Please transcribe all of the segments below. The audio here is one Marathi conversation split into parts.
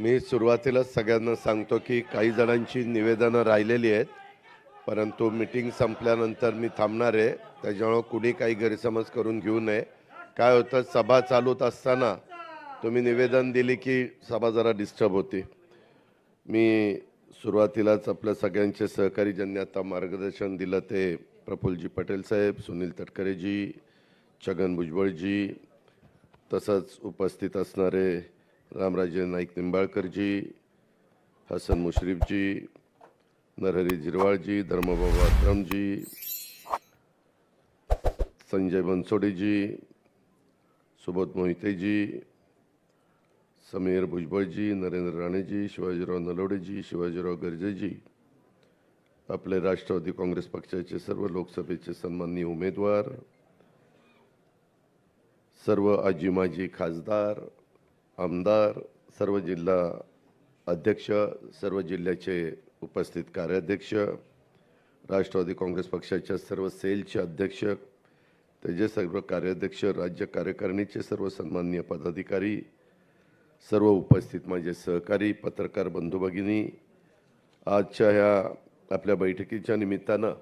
मी सुरुवातीलाच सगळ्यांना सांगतो की काही जणांची निवेदनं राहिलेली आहेत, परंतु मीटिंग संपल्यानंतर मी थांबणार आहे. त्याच्यामुळे कुणी काही गैरसमज करून घेऊ नये. काय होतं, सभा चालूत असताना तुम्ही निवेदन दिली की सभा जरा डिस्टर्ब होते. मी सुरुवातीलाच आपल्या सगळ्यांचे सहकारी ज्यांनी आता मार्गदर्शन दिलं ते प्रफुल्लजी पटेल साहेब, सुनील तटकरेजी, छगन भुजबळजी, तसंच उपस्थित असणारे रामराजे नाईक निंबाळकरजी, हसन मुश्रीफजी, नरहरी झिरवाळजी, धर्मबाबा आश्रमजी, संजय बनसोडेजी, सुबोध मोहितेजी, समीर भुजबळजी, नरेंद्र राणेजी, शिवाजीराव नलवडेजी, शिवाजीराव गर्जेजी, आपले राष्ट्रवादी काँग्रेस पक्षाचे सर्व लोकसभेचे सन्माननीय उमेदवार, सर्व आजी माजी खासदार, आमदार, सर्व जिल्हा अध्यक्ष, सर्व जिल्ह्याचे उपस्थित कार्याध्यक्ष, राष्ट्रवादी काँग्रेस पक्षाच्या सर्व सेलचे अध्यक्ष, त्याचे सर्व कार्याध्यक्ष, राज्य कार्यकारिणीचे सर्व सन्माननीय पदाधिकारी, सर्व उपस्थित माझे सहकारी, पत्रकार बंधू भगिनी, आजच्या ह्या आपल्या बैठकीच्या निमित्तानं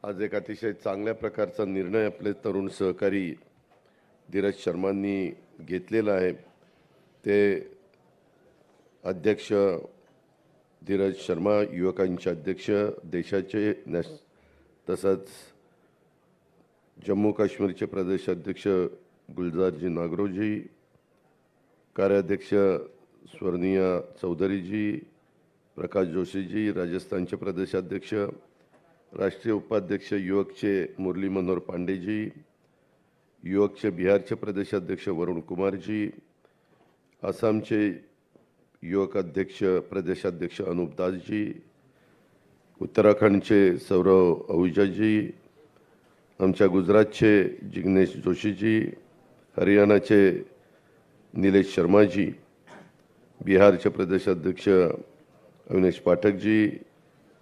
आज एक अतिशय चांगल्या प्रकारचा निर्णय आपले तरुण सहकारी धीरज शर्मांनी घेतलेला आहे. ते अध्यक्ष धीरज शर्मा, युवकांचे अध्यक्ष देशाचे, तसंच जम्मू काश्मीरचे प्रदेश अध्यक्ष गुलजारजी नागरोजी, कार्याध्यक्ष स्वर्णिय चौधरीजी, प्रकाश जोशीजी, राजस्थानचे प्रदेशाध्यक्ष, राष्ट्रीय उपाध्यक्ष युवकचे मुरली मनोहर पांडेजी, युवकचे बिहारचे प्रदेशाध्यक्ष वरुण कुमारजी, आसामचे युवक अध्यक्ष प्रदेशाध्यक्ष अनुप दासजी, उत्तराखंडचे सौरव अहुजाजी, आमच्या गुजरातचे जिग्नेश जोशीजी, हरियाणाचे निलेश शर्माजी, बिहारचे प्रदेशाध्यक्ष अविनेश पाठकजी,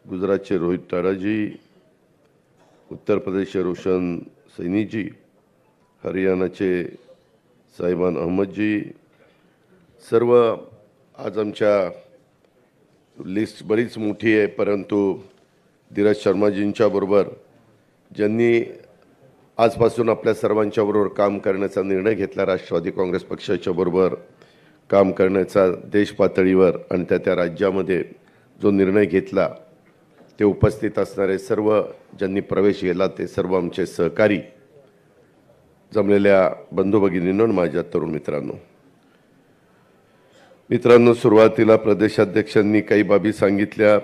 गुजरातचे रोहित टाडाजी, उत्तर प्रदेशचे रोशन सैनीजी, हरियाणाचे साहिबान अहमदजी, सर्व आज आमच्या लिस्ट बरीच मोठी आहे, परंतु धीरज शर्माजींच्या बरोबर ज्यांनी आजपासून आपल्या सर्वांच्या बरोबर काम करण्याचा निर्णय घेतला, राष्ट्रवादी काँग्रेस पक्षाच्या बरोबर काम करण्याचा देश पातळीवर आणि त्या राज्यामध्ये जो निर्णय घेतला, ते उपस्थित असणारे सर्व ज्यांनी प्रवेश केला ते सर्व आमचे सहकारी, जमलेल्या बंधू भगिनींनो, माझ्या तरुण मित्रांनो, सुरुवातीला प्रदेशाध्यक्षांनी काही बाबी सांगितल्या.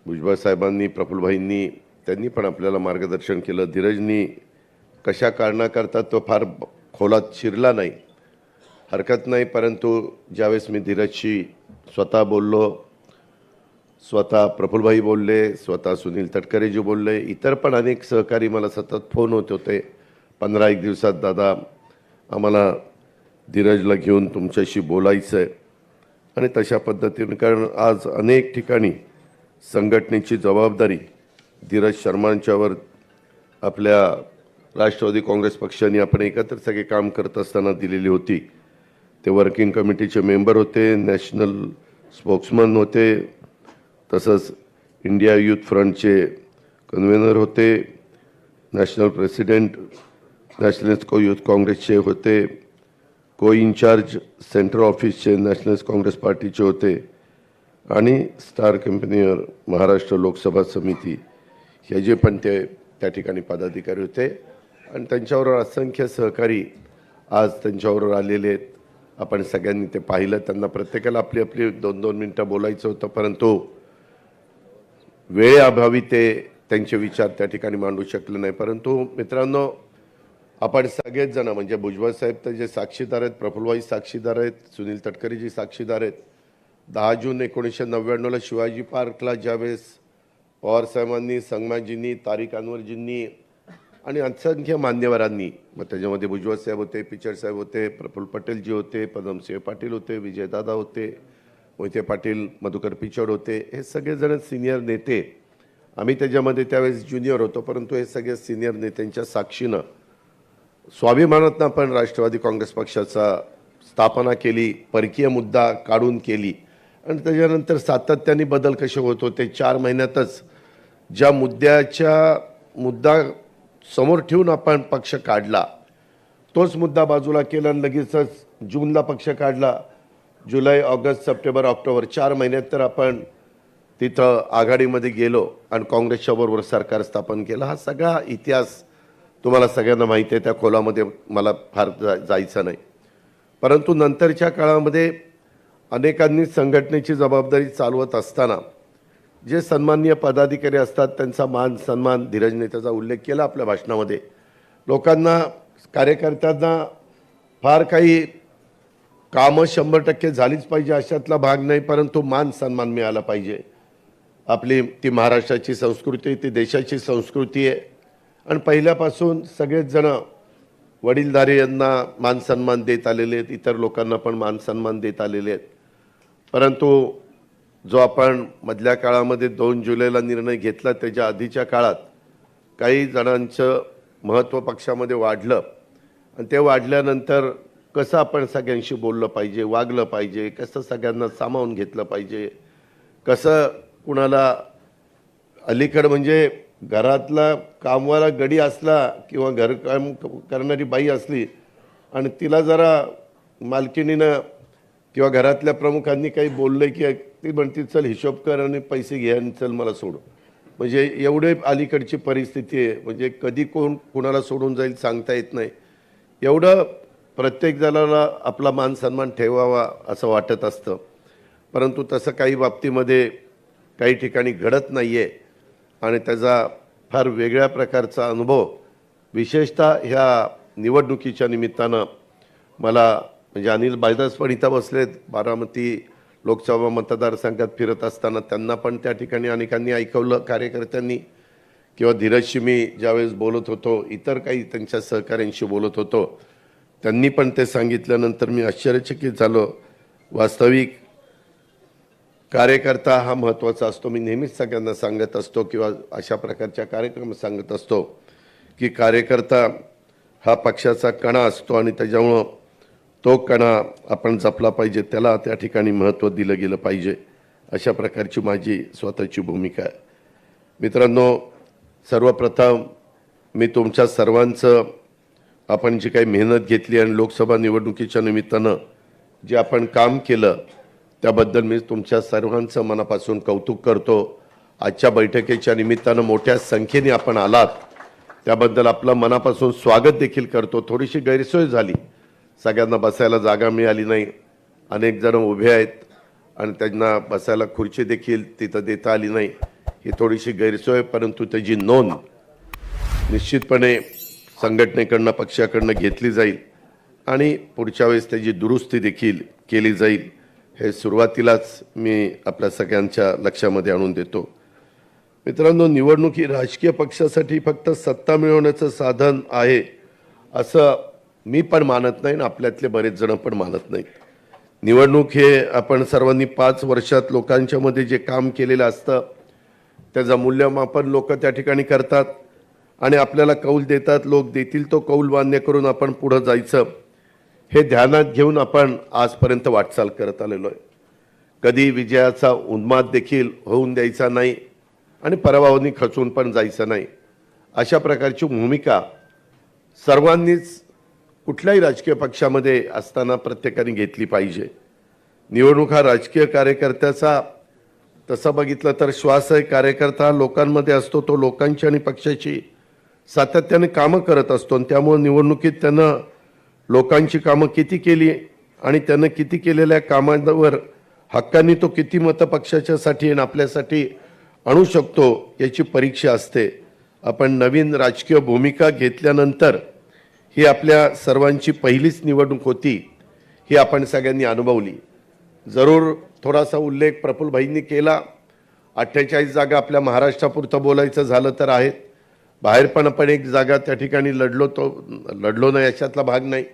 भुजबळ साहेबांनी, प्रफुल्लभाईंनी त्यांनी पण आपल्याला मार्गदर्शन केलं. धीरजनी कशा कारणाकरता तो फार खोलात शिरला नाही, हरकत नाही, परंतु ज्यावेळेस मी धीरजशी स्वतः बोललो, स्वतः प्रफुल्लभाई बोलले, स्वतः सुनील तटकरेजी बोलले, इतर पण अनेक सहकारी मला सतत फोन होत होते, 15-1 दिवसात दादा आम्हाला धीरजला घेऊन तुमच्याशी बोलायचं आहे. आणि तशा पद्धतीने, कारण आज अनेक ठिकाणी संघटनेची जबाबदारी धीरज शर्मांच्यावर आपल्या राष्ट्रवादी काँग्रेस पक्षाने आपण एकत्र सगळे काम करत असताना दिलेली होती. ते वर्किंग कमिटीचे मेंबर होते, नॅशनल स्पोक्समन होते, तसंच इंडिया यूथ फ्रंटचे कन्व्हेनर होते, नॅशनल प्रेसिडेंट नॅशनलिस्ट यूथ काँग्रेसचे होते, को इन्चार्ज सेंट्रल ऑफिसचे नॅशनलिस्ट काँग्रेस पार्टीचे होते, आणि स्टार कंपनीवर महाराष्ट्र लोकसभा समिती हे जे पण ते त्या ठिकाणी पदाधिकारी होते. आणि त्यांच्याबरोबर असंख्य सहकारी आज त्यांच्याबरोबर आलेले आहेत. आपण सगळ्यांनी ते पाहिलं. त्यांना प्रत्येकाला आपली आपली 2-2 मिनटं बोलायचं होतं, परंतु वेळेअभावी ते त्यांचे विचार त्या ठिकाणी मांडू शकले नाही. परंतु मित्रांनो, आपण सगळेच जण, म्हणजे भुजबळ साहेब तर जे साक्षीदार आहेत, प्रफुल्लभाई साक्षीदार आहेत, सुनील तटकरेजी साक्षीदार आहेत. 10 जून 1999ला शिवाजी पार्कला ज्यावेळेस पवार साहेबांनी, संगमाजींनी, तारिक अनवरजींनी आणि असंख्य मान्यवरांनी, मग त्याच्यामध्ये भुजबळ साहेब होते, पिचड साहेब होते, प्रफुल्ल पटेलजी होते, पदमसिंह पाटील होते, विजयदादा होते, मोहिते पाटील, मधुकर पिचड होते, हे सगळेजण सिनियर नेते. आम्ही त्याच्यामध्ये त्यावेळेस ज्युनियर होतो, परंतु हे सगळे सिनियर नेत्यांच्या साक्षीनं स्वाभिमानातनं आपण राष्ट्रवादी काँग्रेस पक्षाचा स्थापना केली, परकीय मुद्दा काढून केली आणि त्याच्यानंतर सातत्याने बदल कसे होत होते. 4 महिन्यातच ज्या मुद्दा समोर ठेवून आपण पक्ष काढला, तोच मुद्दा बाजूला केला आणि लगेचच जूनला पक्ष काढला. जुलै, ऑगस्ट, सप्टेंबर, ऑक्टोबर 4 महिन्यात तर आपण तिथं आघाडीमध्ये गेलो आणि काँग्रेसच्या बरोबर सरकार स्थापन केलं. हा सगळा इतिहास तुम्हाला सगळ्यांना माहिती आहे, त्या खोलामध्ये मला फार जायचं नाही. परंतु नंतरच्या काळामध्ये अनेकांनी संघटनेची जबाबदारी चालवत असताना जे सन्माननीय पदाधिकारी असतात त्यांचा मान सन्मान, धीरजने त्याचा उल्लेख केला आपल्या भाषणामध्ये. लोकांना, कार्यकर्त्यांना फार काही कामं 100% झालीच पाहिजे अशातला भाग नाही, परंतु मान सन्मान मिळाला पाहिजे. आपली ती महाराष्ट्राची संस्कृती, ती देशाची संस्कृती आहे आणि पहिल्यापासून सगळेच जण वडीलधारी यांना मान सन्मान देत आलेले आहेत, इतर लोकांना पण मान सन्मान देत आलेले आहेत. परंतु जो आपण मधल्या काळामध्ये 2 जुलैला निर्णय घेतला, त्याच्या आधीच्या काळात काही जणांचं महत्त्व पक्षामध्ये वाढलं आणि ते वाढल्यानंतर कसं आपण सगळ्यांशी बोललं पाहिजे, वागलं पाहिजे, कसं सगळ्यांना सामावून घेतलं पाहिजे, कसं कुणाला अलीकडं म्हणजे घरातला कामवाला गडी असला किंवा घरकाम करणारी बाई असली आणि तिला जरा मालकिनीनं किंवा घरातल्या प्रमुखांनी काही बोललं की ती म्हणते चल हिशोब कर आणि पैसे घे आणि चल मला सोड. म्हणजे एवढे अलीकडची परिस्थिती आहे. म्हणजे कधी कोण कुणाला सोडून जाईल सांगता येत नाही. एवढं प्रत्येक जणाला आपला मान सन्मान ठेवावा असं वाटत असतं, परंतु तसं काही बाबतीमध्ये काही ठिकाणी घडत नाही आहे आणि त्याचा फार वेगळ्या प्रकारचा अनुभव विशेषतः ह्या निवडणुकीच्या निमित्तानं मला, म्हणजे अनिल बायदास पण इथं बसलेत, बारामती लोकसभा मतदारसंघात फिरत असताना त्यांना पण त्या ठिकाणी अनेकांनी ऐकवलं, कार्यकर्त्यांनी किंवा धीरजशी मी ज्यावेळेस बोलत होतो, इतर काही त्यांच्या सहकाऱ्यांशी बोलत होतो, त्यांनी पण ते सांगितल्यानंतर मी आश्चर्यचकित झालो. वास्तविक कार्यकर्ता हा महत्त्वाचा असतो. मी नेहमीच सगळ्यांना सांगत असतो किंवा अशा प्रकारच्या कार्यक्रम सांगत असतो की कार्यकर्ता हा पक्षाचा कणा असतो आणि त्याच्यामुळं तो कणा आपण जपला पाहिजे, त्याला त्या ठिकाणी महत्त्व दिलं गेलं पाहिजे, अशा प्रकारची माझी स्वतःची भूमिका आहे. मित्रांनो, सर्वप्रथम मी तुमच्या सर्वांचं, आपण जी काही मेहनत घेतली आणि लोकसभा निवडणुकीच्या निमित्तानं जे आपण काम केलं त्याबद्दल मी तुमच्या सर्वांचं मनापासून कौतुक करतो. आजच्या बैठकीच्या निमित्तानं मोठ्या संख्येने आपण आलात त्याबद्दल आपलं मनापासून स्वागत देखील करतो. थोडीशी गैरसोय झाली, सगळ्यांना बसायला जागा मिळाली नाही, अनेक जण उभे आहेत आणि त्यांना बसायला खुर्ची देखील तिथं देता आली नाही, ही थोडीशी गैरसोय, परंतु त्याची नोंद निश्चितपणे संघटनेकडनं, पक्षाकडनं घेतली जाईल आणि पुढच्या वेळेस त्याची दुरुस्ती देखील केली जाईल, हे सुरुवातीलाच मी आपल्या सगळ्यांच्या लक्षामध्ये आणून देतो. मित्रांनो, निवडणूक ही राजकीय पक्षासाठी फक्त सत्ता मिळवण्याचं साधन आहे असं मी पण मानत नाही आणि आपल्यातले बरेच जण पण मानत नाहीत. निवडणूक हे आपण सर्वांनी 5 वर्षात लोकांच्या मध्ये जे काम केलेलं असतं त्याचं मूल्यमापन लोक त्या ठिकाणी करतात आणि आपल्याला कौल देतात. लोक देतील तो कौल मान्य करून आपण पुढे जायचं, हे ध्यानात घेऊन आपण आजपर्यंत वाटचाल करत आलेलो आहे. कधी विजयाचा उन्माद देखील होऊन द्यायचा नाही आणि पराभवानी खचून पण जायचं नाही, अशा प्रकारची भूमिका सर्वांनीच कुठल्याही राजकीय पक्षामध्ये असताना प्रत्येकाने घेतली पाहिजे. निवडणूक हा राजकीय कार्यकर्त्याचा तसं बघितलं तर श्वास आहे. कार्यकर्ता लोकांमध्ये असतो, तो लोकांची आणि पक्षाची सातत्याने कामं करत असतो आणि त्यामुळे निवडणुकीत त्यानं लोकांची कामं किती केली आणि त्यानं किती केलेल्या कामांवर हक्कांनी तो किती मतं पक्षाच्यासाठी आणि आपल्यासाठी आणू शकतो याची परीक्षा असते. आपण नवीन राजकीय भूमिका घेतल्यानंतर ही आपल्या सर्वांची पहिलीच निवडणूक होती, ही आपण सगळ्यांनी अनुभवली. जरूर थोडासा उल्लेख प्रफुल्लभाईंनी केला, 48 जागा आपल्या महाराष्ट्रापुरतं बोलायचं झालं तर आहेत, बाहेर पण आपण एक जागा त्या ठिकाणी लढलो नाही अशातला भाग नाही,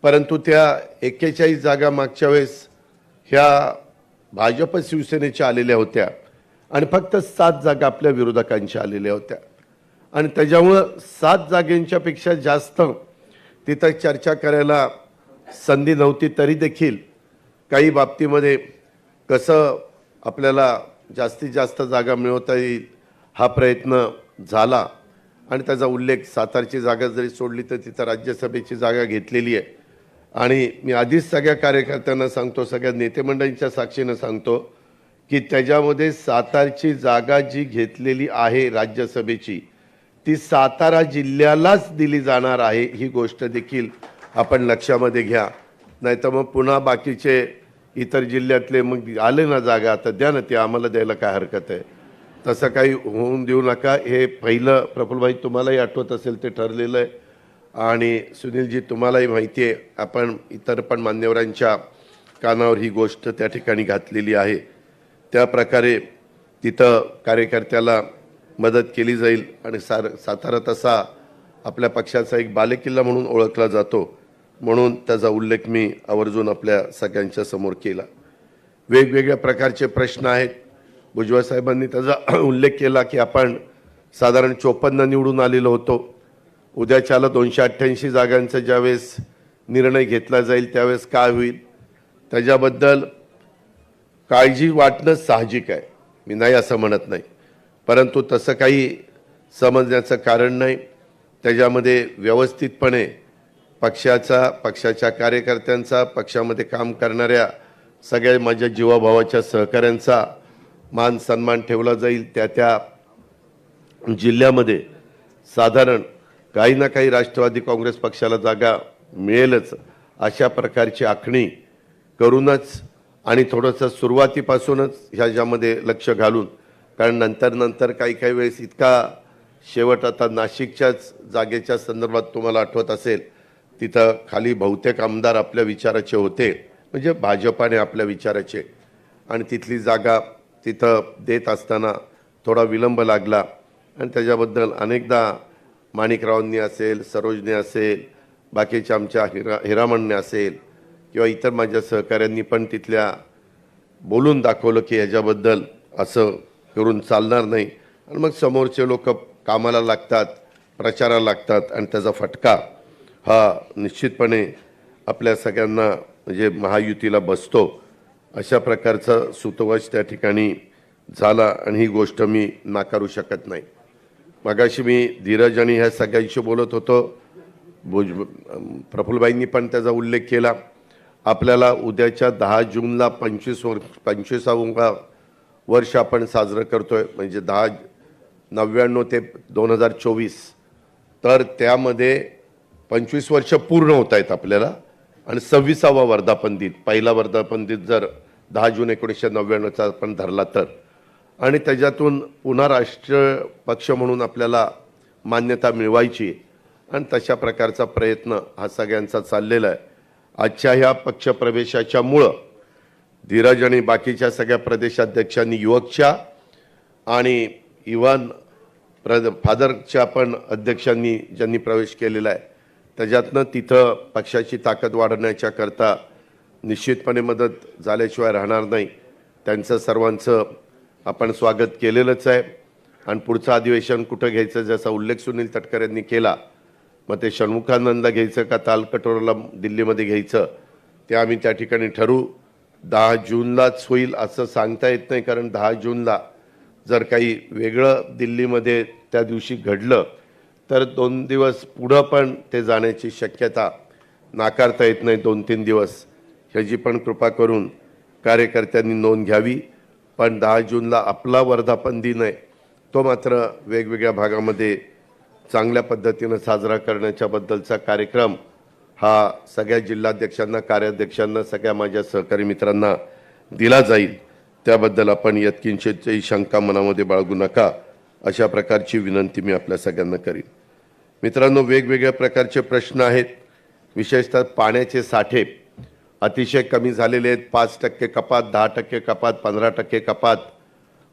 परंतु त्या 41 जागा मागच्या वेळेस ह्या भाजप शिवसेनेच्या आलेल्या होत्या आणि फक्त 7 जागा आपल्या विरोधकांच्या आलेल्या होत्या आणि त्याच्यामुळं 7 जागांच्या पेक्षा जास्त तिथं चर्चा करायला संधी नव्हती तरी देखील काही बाबतीमध्ये कसं आपल्याला जास्तीत जास्त जागा मिळवता येईल हा प्रयत्न झाला आणि त्याचा उल्लेख सातारची जागा जरी सोडली तर तिथं राज्यसभेची जागा घेतलेली आहे. आणि मी आधीच सगळ्या कार्यकर्त्यांना सांगतो, सगळ्या नेते मंडळींच्या साक्षीनं सांगतो की त्याच्यामध्ये सातारची जागा जी घेतलेली आहे राज्यसभेची ती सातारा जिल्ह्यालाच दिली जाणार आहे, ही गोष्ट देखील आपण लक्षामध्ये घ्या. नाही तर मग पुन्हा बाकीचे इतर जिल्ह्यातले मग आले ना जागा तर द्या ना, ते आम्हाला द्यायला काय हरकत आहे. तसं काही होऊन देऊ नका. हे पहिलं प्रफुल्लभाई तुम्हालाही आठवत असेल ते ठरलेलं आहे आणि सुनीलजी तुम्हालाही माहिती आहे, आपण इतर पण मान्यवरांच्या कानावर ही गोष्ट त्या ठिकाणी घातलेली आहे. त्या प्रकारे तिथं कार्यकर्त्याला मदत केली जाईल आणि सातारा तसा आपल्या पक्षाचा एक बालेकिल्ला म्हणून ओळखला जातो, म्हणून त्याचा उल्लेख मी आवर्जून आपल्या सगळ्यांच्या समोर केला. वेगवेगळ्या प्रकारचे प्रश्न आहेत. भुजबळ साहेबांनी त्याचा उल्लेख केला की आपण साधारण 54 निवडून आलेलो होतो. उद्याच्याला 288 जागांचा ज्यावेळेस निर्णय घेतला जाईल त्यावेळेस काय होईल त्याच्याबद्दल काळजी वाटणं साहजिक आहे, मी नाही असं म्हणत नाही, परंतु तसं काही समजण्याचं कारण नाही. त्याच्यामध्ये व्यवस्थितपणे पक्षाच्या कार्यकर्त्यांचा, पक्षामध्ये काम करणाऱ्या सगळ्या माझ्या जीवाभावाच्या सहकाऱ्यांचा मान सन्मान ठेवला जाईल. त्या जिल्ह्यामध्ये साधारण काही ना काही राष्ट्रवादी काँग्रेस पक्षाला जागा मिळेलच अशा प्रकारची आखणी करूनच आणि थोडंसं सुरुवातीपासूनच ह्याच्यामध्ये लक्ष घालून, कारण नंतर काही वेळेस इतका शेवट आता नाशिकच्याच जागेच्या संदर्भात तुम्हाला आठवत असेल तिथं खाली बहुतेक आमदार आपल्या विचाराचे होते, म्हणजे भाजपाने आपल्या विचाराचे, आणि तिथली जागा तिथं देत असताना थोडा विलंब लागला आणि त्याच्याबद्दल अनेकदा माणिकरावांनी असेल, सरोजने असेल, बाकीच्या आमच्या हिरामणने असेल किंवा इतर माझ्या सहकाऱ्यांनी पण तिथल्या बोलून दाखवलं की ह्याच्याबद्दल असं करून चालणार नाही. आणि मग समोरचे लोक कामाला लागतात, प्रचाराला लागतात आणि त्याचा फटका हा निश्चितपणे आपल्या सगळ्यांना म्हणजे महायुतीला बसतो. अशा प्रकारचा सुतोवाच त्या ठिकाणी झाला आणि ही गोष्ट मी नाकारू शकत नाही. मगाशी मी धीरज आणि ह्या सगळ्यांशी बोलत होतो, प्रफुल्लभाईंनी पण त्याचा उल्लेख केला. आपल्याला उद्याच्या 10 जूनला 25वां वर्ष आपण साजरं करतोय, म्हणजे 1099 ते 2024, तर त्यामध्ये 25 वर्ष पूर्ण होत आहेत आपल्याला आणि 26वा वर्धापन दिन, पहिला वर्धापन दिन जर 10 जून 1999चा आपण धरला तर, आणि त्याच्यातून पुन्हा राष्ट्रीय पक्ष म्हणून आपल्याला मान्यता मिळवायची आणि तशा प्रकारचा प्रयत्न हा सगळ्यांचा चाललेला आहे. आजच्या ह्या पक्षप्रवेशाच्यामुळं धीरज आणि बाकीच्या सगळ्या प्रदेशाध्यक्षांनी, युवकच्या आणि इव्हन फादरच्या पण अध्यक्षांनी ज्यांनी प्रवेश केलेला आहे, त्याच्यातनं तिथं पक्षाची ताकद वाढवण्याच्या करता निश्चितपणे मदत झाल्याशिवाय राहणार नाही. त्यांचं सर्वांचं आपण स्वागत केलेलंच आहे. आणि पुढचं अधिवेशन कुठं घ्यायचं, ज्याचा उल्लेख सुनील तटकरे यांनी केला, मग ते षण्मुखानंदला घ्यायचं का तालकटोराला दिल्लीमध्ये घ्यायचं ते आम्ही त्या ठिकाणी ठरवू. 10 जूनलाच होईल असं सांगता येत नाही, कारण 10 जूनला जर काही वेगळं दिल्लीमध्ये त्या दिवशी घडलं तर 2 दिवस पुढं पण ते जाण्याची शक्यता नाकारता येत नाही. 2-3 दिवस ह्याची पण कृपा करून कार्यकर्त्यांनी नोंद घ्यावी. पण 10 जूनला आपला वर्धापन दिन आहे, तो मात्र वेगवेगळ्या भागामध्ये चांगल्या पद्धतीनं साजरा करण्याच्या बद्दलचा कार्यक्रम हा सगळ्या जिल्हाध्यक्षांना, कार्याध्यक्षांना, सगळ्या माझ्या सहकारी मित्रांना दिला जाईल. त्याबद्दल आपण यत्किंचितही शंका मनामध्ये बाळगू नका, अशा प्रकारची विनंती मी आपल्या सगळ्यांना करीन. मित्रांनो, वेगवेगळ्या प्रकारचे प्रश्न आहेत. विशेषतः पाण्याचे साठे अतिशय कमी झालेले आहेत. 5% कपात, 10% कपात, 15% कपात.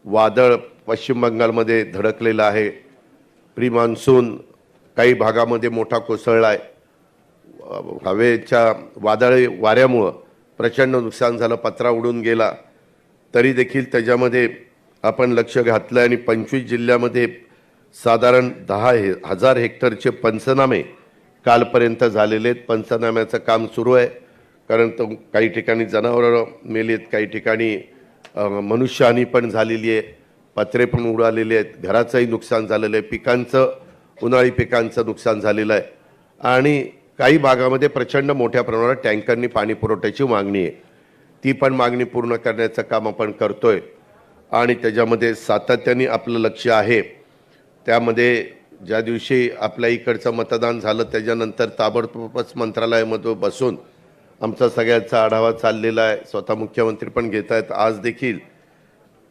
वादळ पश्चिम बंगालमध्ये धडकलेलं आहे. प्री मान्सून काही भागामध्ये मोठा कोसळला आहे. हवेच्या वादळी वाऱ्यामुळं प्रचंड नुकसान झालं, पत्रा उडून गेला. तरी देखील त्याच्यामध्ये आपण लक्ष घातलं आणि 25 जिल्ह्यामध्ये साधारण 10,000 हेक्टरचे पंचनामे कालपर्यंत झालेले आहेत. पंचनाम्याचं काम सुरू आहे. कारण तो काही ठिकाणी जनावरं मेलीत, काही ठिकाणी मनुष्यहानी पण झालेली आहे, पत्रे पण उडालेले आहेत, घराचंही नुकसान झालेलं आहे, पिकांचं उन्हाळी पिकांचं नुकसान झालेलं आहे आणि काही भागामध्ये प्रचंड मोठ्या प्रमाणात टँकरनी पाणी पुरवठ्याची मागणी आहे. ती पण मागणी पूर्ण करण्याचं काम आपण करतोय आणि त्याच्यामध्ये सातत्याने आपलं लक्ष आहे. त्यामध्ये ज्या दिवशी आपल्या इकडचं मतदान झालं त्याच्यानंतर ताबडतोबच मंत्रालयामध्ये बसून आमचा सगळ्यांचा आढावा चाललेला आहे. स्वतः मुख्यमंत्री पण घेत आहेत. आज देखील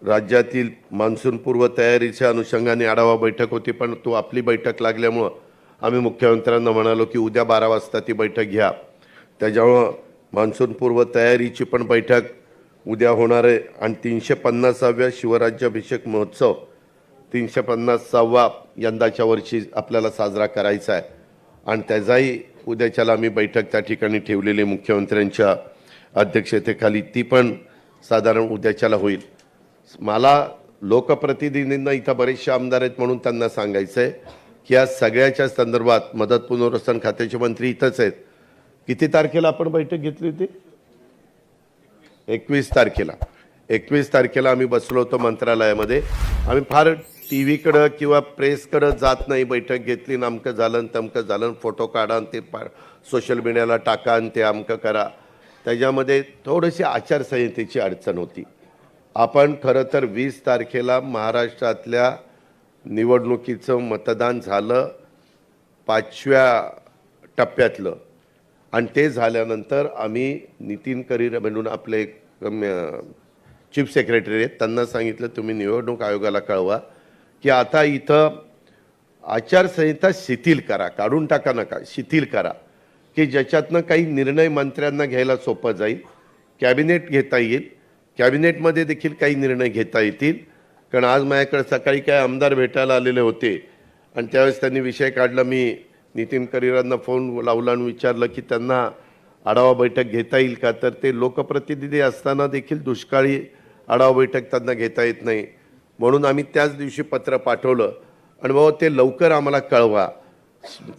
राज्यातील मान्सूनपूर्व तयारीच्या अनुषंगाने आढावा बैठक होती, पण तो आपली बैठक लागल्यामुळं आम्ही मुख्यमंत्र्यांना म्हणालो की उद्या 12 वाजता ती बैठक घ्या. त्याच्यामुळं मान्सूनपूर्व तयारीची पण बैठक उद्या होणार आहे आणि 350व्या शिवराज्याभिषेक महोत्सव 350वा यंदाच्या वर्षी आपल्याला साजरा करायचा आहे आणि त्याचाही उद्याच्याला आम्ही बैठक त्या ठिकाणी ठेवलेली मुख्यमंत्र्यांच्या अध्यक्षतेखाली. ती पण साधारण उद्याच्याला होईल. मला लोकप्रतिनिधींना इथं बरेचसे आमदार आहेत म्हणून त्यांना सांगायचं आहे की या सगळ्याच्या संदर्भात मदत पुनर्वसन खात्याचे मंत्री इथंच आहेत. किती तारखेला आपण बैठक घेतली होती? 21 तारखेला. 21 तारखेला आम्ही बसलो होतो मंत्रालयामध्ये. आम्ही फार टी व्हीकडं किंवा प्रेसकडं जात नाही. बैठक घेतली ना अमकं झालं तमकं झालं, फोटो काढा आणि ते सोशल मीडियाला टाका आणि ते अमकं करा. त्याच्यामध्ये थोडीशी आचारसंहितेची अडचण होती. आपण खरं तर 20 तारखेला महाराष्ट्रातल्या निवडणुकीचं मतदान झालं 5व्या टप्प्यातलं आणि ते झाल्यानंतर आम्ही नितीन करीर म्हणून आपले चीफ सेक्रेटरी आहेत त्यांना सांगितलं तुम्ही निवडणूक आयोगाला कळवा की आता इथं आचारसंहिता शिथिल करा, काढून टाका नका, शिथिल करा की ज्याच्यातनं काही निर्णय मंत्र्यांना घ्यायला सोपं जाईल, कॅबिनेट घेता येईल, कॅबिनेटमध्ये देखील काही निर्णय घेता येतील. कारण आज माझ्याकडे सकाळी काय आमदार भेटायला आलेले होते आणि त्यावेळेस त्यांनी विषय काढला. मी नितीन करीरांना फोन लावला आणि विचारलं की त्यांना आढावा बैठक घेता येईल का, तर ते लोकप्रतिनिधी असताना देखील दुष्काळी आढावा बैठक त्यांना घेता येत नाही. म्हणून आम्ही त्याच दिवशी पत्र पाठवलं आणि बाबा ते लवकर आम्हाला कळवा.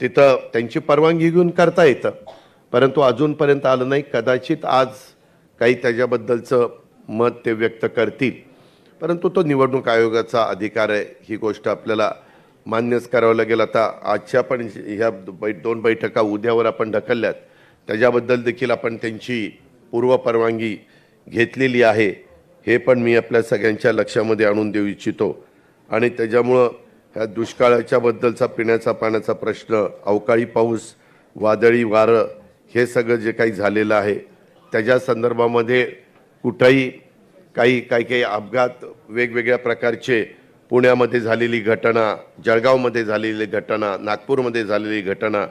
तिथं त्यांची परवानगी घेऊन करता येतं, परंतु अजूनपर्यंत आलं नाही. कदाचित आज काही त्याच्याबद्दलचं मत ते व्यक्त करतील, परंतु तो निवडणूक आयोगाचा अधिकार आहे. ही गोष्ट आपल्याला मान्यच करावं लागेल. आता आजच्या पण ह्या 2 बैठका उद्यावर आपण ढकलल्यात, त्याच्याबद्दल देखील आपण त्यांची पूर्व परवानगी घेतलेली आहे. हे पण मी आपल्या सगळ्यांच्या लक्षामध्ये आणून देऊ इच्छितो. आणि त्याच्यामुळं ह्या दुष्काळाच्या बद्दलचा पिण्याचा पाण्याचा प्रश्न, अवकाळी पाऊस, वादळी वारं, हे सगळं जे काही झालेलं आहे त्याच्या संदर्भामध्ये कुठंही काही अपघात, वेगवेगळ्या प्रकारचे, पुण्यामध्ये झालेली घटना, जळगावमध्ये झालेली घटना, नागपूरमध्ये झालेली घटना,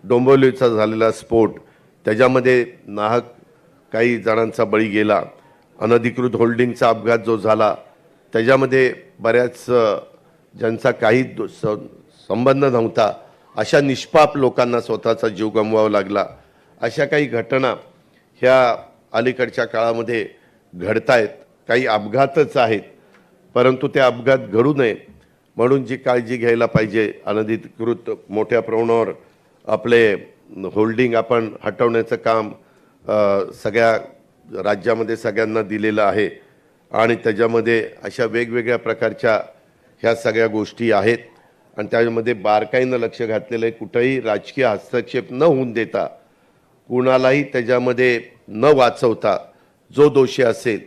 डोंबिवलीचा झालेला स्फोट, त्याच्यामध्ये नाहक काही जणांचा बळी गेला, अनधिकृत होल्डिंगचा अपघात जो झाला त्याच्यामध्ये बऱ्याच ज्यांचा काही संबंध नव्हता अशा निष्पाप लोकांना स्वतःचा जीव गमवावा लागला. अशा काही घटना ह्या अलीकडच्या काळामध्ये घडतायत. काही अपघातच आहेत, परंतु ते अपघात घडू नये म्हणून जी काळजी घ्यायला पाहिजे, अनधिकृत मोठ्या प्रमाणावर आपले होल्डिंग आपण हटवण्याचं काम सगळ्या राज्यामध्ये सगळ्यांना दिलेलं आहे आणि त्याच्यामध्ये अशा वेगवेगळ्या प्रकारच्या ह्या सगळ्या गोष्टी आहेत आणि त्यामध्ये बारकाईनं लक्ष घातलेलं आहे. कुठंही राजकीय हस्तक्षेप न होऊन देता, कुणालाही त्याच्यामध्ये न वाचवता, जो दोषी असेल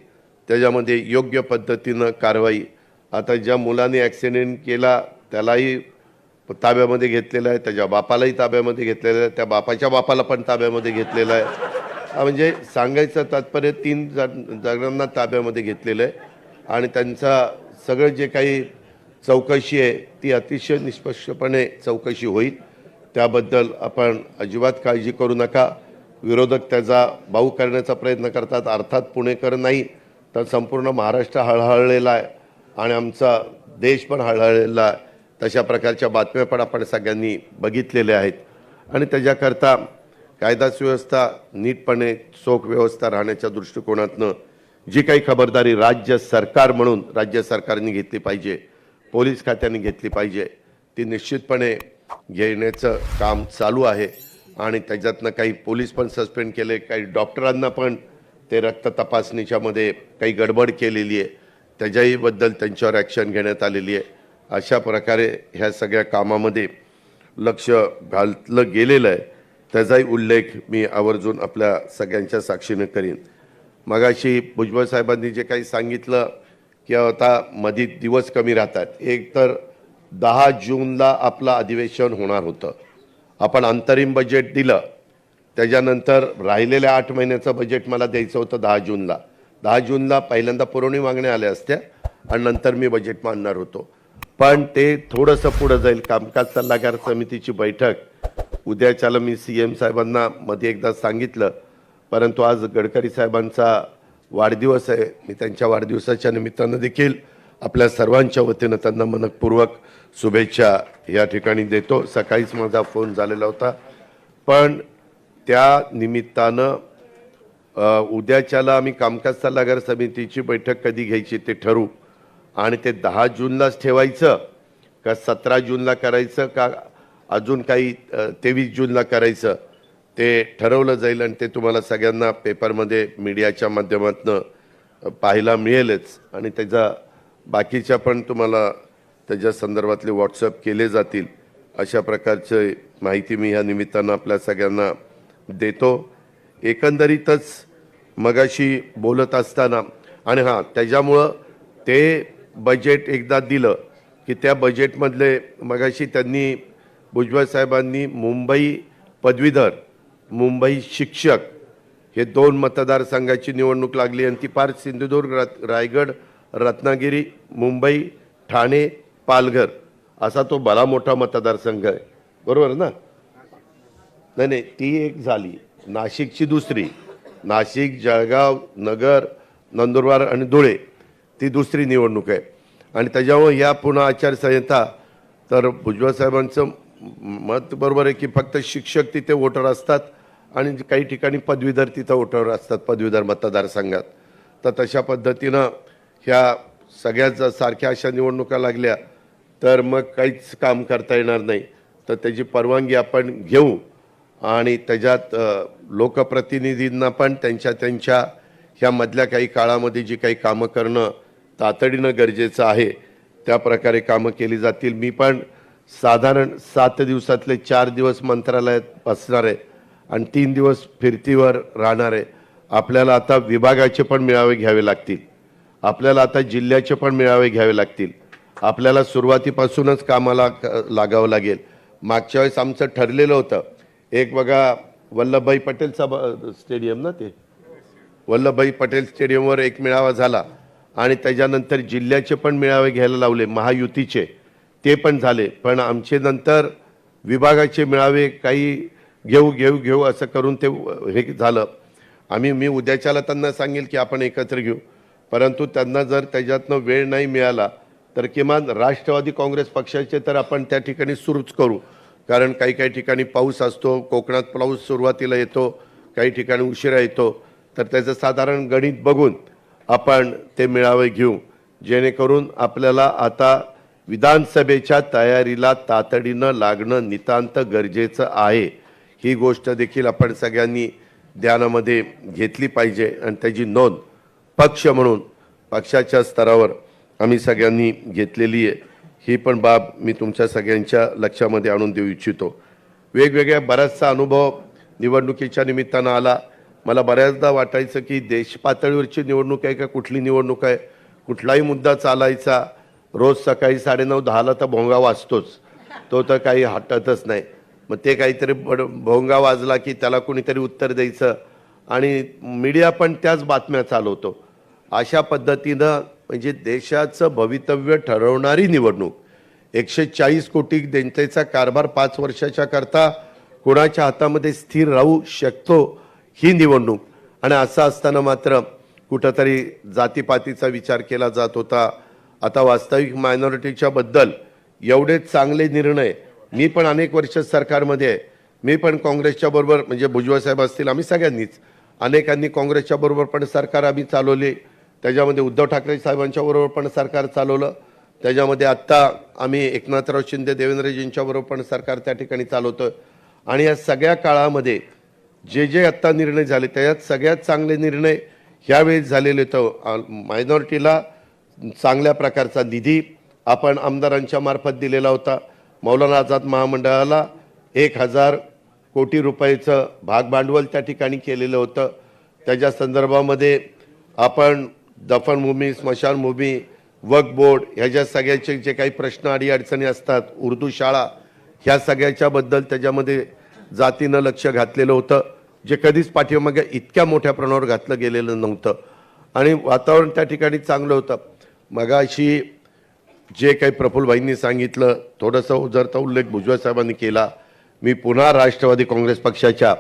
त्याच्यामध्ये योग्य पद्धतीनं कारवाई. आता ज्या मुलाने ॲक्सिडेंट केला त्यालाही ताब्यामध्ये घेतलेलं आहे, त्याच्या बापालाही ताब्यामध्ये घेतलेलं आहे, त्या बापाच्या बापाला पण ताब्यामध्ये घेतलेलं आहे. म्हणजे सांगायचं तात्पर्य 3 जणांना ताब्यामध्ये घेतलेलं आहे आणि त्यांचा सगळं जे काही चौकशी आहे ती अतिशय निष्पक्षपणे चौकशी होईल. त्याबद्दल आपण अजिबात काळजी करू नका. विरोधक त्याचा बाऊ करण्याचा प्रयत्न करतात. अर्थात पुणेकर नाही तर संपूर्ण महाराष्ट्र हळहळलेला आहे आणि आमचा देश पण हळहळलेला आहे. तशा प्रकारच्या बातम्या पण आपण सगळ्यांनी बघितलेल्या आहेत आणि त्याच्याकरता कायदा सुव्यवस्था नीटपणे चोख व्यवस्था राहण्याच्या दृष्टिकोनातनं जी काही खबरदारी राज्य सरकार म्हणून राज्य सरकारने घेतली पाहिजे, पोलीस खात्याने घेतली पाहिजे, ती निश्चितपणे घेण्याचं काम चालू आहे आणि त्याच्यातनं काही पोलीस पण सस्पेंड केले, काही डॉक्टरांना पण ते रक्त तपासणीच्या मध्ये काही गडबड केलेली आहे, त्याच्याही बद्दल त्यांच्यावर ॲक्शन घेण्यात आलेली आहे. अशा प्रकारे ह्या सगळ्या कामामध्ये लक्ष घातलं गेलेलं आहे, त्याचाही उल्लेख मी आवर्जून आपल्या सगळ्यांच्या साक्षीने करीन. मगाशी भुजबळ साहेबांनी जे काही सांगितलं की आता मध्ये दिवस कमी राहतात, एक तर 10 जूनला आपलं अधिवेशन होणार होतं, आपण अंतरिम बजेट दिलं, त्याच्यानंतर राहिलेल्या 8 महिन्याचं बजेट मला द्यायचं होतं 10 जूनला. 10 जूनला पहिल्यांदा पुरवणी मागण्या आल्या असत्या आणि नंतर मी बजेट मांडणार होतो, पण ते थोडंसं पुढं जाईल. कामकाज सल्लागार समितीची बैठक उद्याच्याला मी CM साहेबांना मध्ये एकदा सांगितलं, परंतु आज गडकरी साहेबांचा वाढदिवस आहे, मी त्यांच्या वाढदिवसाच्या निमित्तानं देखील आपल्या सर्वांच्या वतीनं त्यांना मनपूर्वक शुभेच्छा या ठिकाणी देतो. सकाळीच माझा फोन झालेला होता, पण त्या निमित्तानं उद्याच्याला आम्ही कामकाज सल्लागार समितीची बैठक कधी घ्यायची ते ठरवू आणि ते 10 जूनलाच ठेवायचं का 17 जूनला करायचं का अजून काही 23 जूनला करायचं ते ठरवलं जाईल आणि ते तुम्हाला सगळ्यांना पेपरमध्ये मीडियाच्या माध्यमातून पाहायला मिळेलच आणि त्याचा बाकीच्या पण तुम्हाला त्याच्या संदर्भातले व्हॉट्सअप केले जातील. अशा प्रकारची माहिती मी ह्या निमित्तानं आपल्या सगळ्यांना देतो. एकंदरीतच मगाशी बोलत असताना आणि हां, त्याच्यामुळं ते बजेट एकदा दिलं की त्या बजेटमधले मगाशी त्यांनी भुजबळ साहेबांनी मुंबई पदवीधर, मुंबई शिक्षक हे 2 मतदारसंघाची निवडणूक लागली आणि ती फार सिंधुदुर्ग, रायगड, रत्नागिरी, मुंबई, ठाणे, पालघर असा तो बरा मोठा मतदारसंघ आहे, बरोबर ना? नाही, ती एक झाली. नाशिकची दुसरी, नाशिक, जळगाव, नगर, नंदुरबार आणि धुळे ती दुसरी निवडणूक आहे आणि त्याच्यामुळे या पुन्हा आचारसंहिता. तर भुजबळ साहेबांचं मत बरोबर आहे की फक्त शिक्षक तिथे वोटर असतात आणि काही ठिकाणी पदवीधर तिथं वोटर असतात पदवीधर मतदारसंघात. तर तशा पद्धतीनं ह्या सगळ्याच सारख्या अशा निवडणुका लागल्या तर मग काहीच काम करता येणार नाही. तर त्याची परवानगी आपण घेऊ आणि त्याच्यात लोकप्रतिनिधींना पण त्यांच्या ह्या मधल्या काही काळामध्ये जी काही कामं करणं तातडीनं गरजेचं आहे त्या प्रकारे कामं केली जातील. मी पण साधारण 7 दिवसातले 4 दिवस मंत्रालयात बसणार आहे आणि 3 दिवस फिरतीवर राहणार आहे. आपल्याला आता विभागाचे पण मेळावे घ्यावे लागतील, आपल्याला आता जिल्ह्याचे पण मेळावे घ्यावे लागतील, आपल्याला सुरुवातीपासूनच कामाला लागावं लागेल. मागच्या वेळेस आमचं ठरलेलं होतं, एक बघा वल्लभभाई पटेलचा स्टेडियम ना, ते वल्लभभाई पटेल स्टेडियमवर एक मेळावा झाला आणि त्याच्यानंतर जिल्ह्याचे पण मेळावे घ्यायला लावले महायुतीचे, ते पण झाले. पण आमचे नंतर विभागाचे मेळावे काही घेऊ असं करून ते हे झालं. मी उद्याच्याला त्यांना सांगेल की आपण एकत्र घेऊ, परंतु त्यांना जर त्याच्यातनं वेळ नाही मिळाला तर किमान राष्ट्रवादी काँग्रेस पक्षाचे तर आपण त्या ठिकाणी सुरूच करू, कारण काही ठिकाणी पाऊस असतो, कोकणात पाऊस सुरुवातीला येतो, काही ठिकाणी उशिरा येतो. तर त्याचं साधारण गणित बघून आपण ते मेळावे घेऊ, जेणेकरून आपल्याला आता विधानसभेच्या तयारीला तातडीनं लागणं नितांत गरजेचं आहे. ही गोष्ट देखील आपण सगळ्यांनी ध्यानामध्ये घेतली पाहिजे आणि त्याची नोंद पक्ष म्हणून पक्षाच्या स्तरावर आम्ही सगळ्यांनी घेतलेली आहे. ही पण बाब मी तुमच्या सगळ्यांच्या लक्षामध्ये आणून देऊ इच्छितो. वेगवेगळ्या बराचसा अनुभव निवडणुकीच्या निमित्तानं आला. मला बऱ्याचदा वाटायचं की देश पातळीवरची निवडणूक आहे का कुठली निवडणूक आहे, कुठलाही मुद्दा चालायचा, रोज सकाळी 9:30-10ला तर भोंगा वाजतोच, तो तर काही हटतच नाही. मग ते काहीतरी भोंगा वाजला की त्याला कोणीतरी उत्तर द्यायचं आणि मीडिया पण त्याच बातम्या चालवतो. अशा पद्धतीनं म्हणजे देशाचं भवितव्य ठरवणारी निवडणूक, 140 कोटी जनतेचा कारभार 5 वर्षाच्या करता कोणाच्या हातामध्ये स्थिर राहू शकतो ही निवडणूक. आणि असं असताना मात्र कुठंतरी जातीपातीचा विचार केला जात होता. आता वास्तविक मायनॉरिटीच्या बद्दल एवढे चांगले निर्णय, मी पण अनेक वर्ष सरकारमध्ये आहे, मी पण काँग्रेसच्या बरोबर म्हणजे भुजबळ साहेब असतील आम्ही सगळ्यांनीच अनेकांनी काँग्रेसच्या बरोबर पण सरकार आम्ही चालवले, त्याच्यामध्ये उद्धव ठाकरे साहेबांच्या बरोबर पण सरकार चालवलं, त्याच्यामध्ये आत्ता आम्ही एकनाथराव शिंदे देवेंद्रजींच्या बरोबर पण सरकार त्या ठिकाणी चालवतोय. आणि या सगळ्या काळामध्ये जे जे आत्ता निर्णय झाले त्याच्यात सगळ्यात चांगले निर्णय ह्यावेळेस झालेले तर मायनॉरिटीला चांगल्या प्रकारचा निधी आपण आमदारांच्या मार्फत दिलेला होता. मौलाना आझाद महामंडळाला 1,000 कोटी रुपयाचं भाग भांडवल त्या ठिकाणी केलेलं होतं. त्याच्या संदर्भामध्ये आपण दफनभूमी, स्मशानभूमी, वक्फ बोर्ड ह्याच्या सगळ्याचे जे काही प्रश्न अडीअडचणी असतात, उर्दू शाळा ह्या सगळ्याच्याबद्दल त्याच्यामध्ये जातीनं लक्ष घातलेलं होतं, जे कधीच पाठीमागे इतक्या मोठ्या प्रमाणावर घातलं गेलेलं नव्हतं आणि वातावरण त्या ठिकाणी चांगलं होतं. मगाशी जे काही प्रफुल्लभाईंनी सांगितलं थोडंसं उजरता उल्लेख भुजबळ साहेबांनी केला. मी पुन्हा राष्ट्रवादी काँग्रेस पक्षाच्या